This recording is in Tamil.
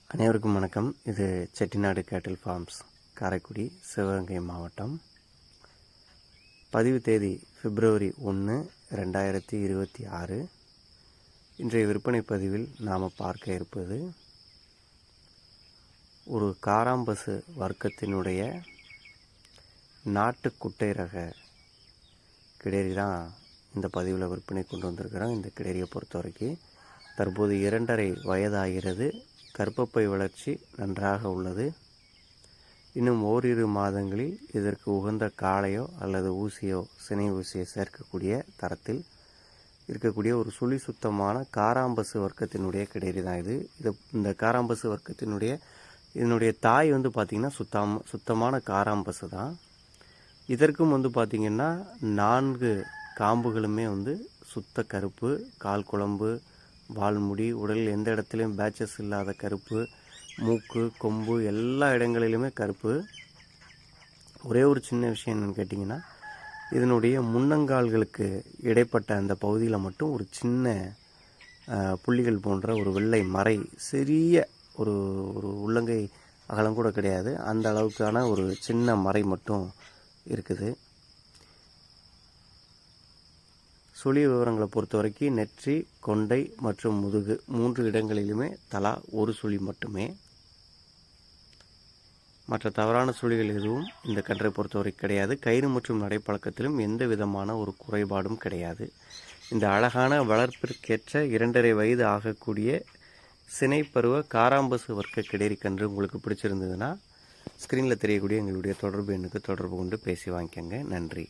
அனைவருக்கும் வணக்கம். இது செட்டிநாடு கேட்டில் ஃபார்ம்ஸ், காரைக்குடி, சிவகங்கை மாவட்டம். பதிவு தேதி February 1, 2026. இன்றைய விற்பனை பதிவில் நாம் பார்க்க இருப்பது ஒரு காராம்பசு வர்க்கத்தினுடைய நாட்டு குட்டை ரக கிடேரி தான் இந்த பதிவில் விற்பனை கொண்டு வந்திருக்கிறோம். இந்த கிடேரியை பொறுத்த வரைக்கும் தற்போது 2.5 வயதாகிறது. கர்ப்பப்பை வளர்ச்சி நன்றாக உள்ளது. இன்னும் ஓரிரு மாதங்களில் இதற்கு உகந்த காளையோ அல்லது ஊசியோ சினை ஊசியோ சேர்க்கக்கூடிய தரத்தில் இருக்கக்கூடிய ஒரு சுழி சுத்தமான காராம்பசு வர்க்கத்தினுடைய கிடேரி தான் இது. இந்த காராம்பசு வர்க்கத்தினுடைய இதனுடைய தாய் பார்த்திங்கன்னா சுத்தமான காராம்பசு தான். இதற்கும் பார்த்திங்கன்னா 4 காம்புகளுமே சுத்த கருப்பு, கால் குழம்பு, வால்முடி, உடலில் எந்த இடத்துலையும் பேச்சஸ் இல்லாத கருப்பு, மூக்கு, கொம்பு எல்லா இடங்களிலுமே கருப்பு. ஒரே ஒரு சின்ன விஷயம் என்னென்னு கேட்டிங்கன்னா, இதனுடைய முன்னங்கால்களுக்கு இடைப்பட்ட அந்த பகுதியில் மட்டும் ஒரு சின்ன புள்ளிகள் போன்ற ஒரு வெள்ளை மறை, சிறிய ஒரு உள்ளங்கை அகலம் கூட கிடையாது, அந்த அளவுக்கான ஒரு சின்ன மறை மட்டும் இருக்குது. சுழி விவரங்களை பொறுத்த வரைக்கும் நெற்றி, கொண்டை மற்றும் முதுகு 3 இடங்களிலுமே தலா ஒரு சுழி மட்டுமே. மற்ற தவறான சுழிகள் எதுவும் இந்த கன்றை பொறுத்தவரை கிடையாது. கயிறு மற்றும் நடைப்பழக்கத்திலும் எந்த விதமான ஒரு குறைபாடும் கிடையாது. இந்த அழகான வளர்ப்பிற்கேற்ற 2.5 வயது ஆகக்கூடிய சினைப்பருவ காராம்பசு வர்க்க கிடேரி கன்று உங்களுக்கு பிடிச்சிருந்ததுன்னா ஸ்க்ரீனில் தெரியக்கூடிய எங்களுடைய தொடர்பு எண்ணுக்கு தொடர்பு கொண்டு பேசி வாங்கிக்கோங்க. நன்றி.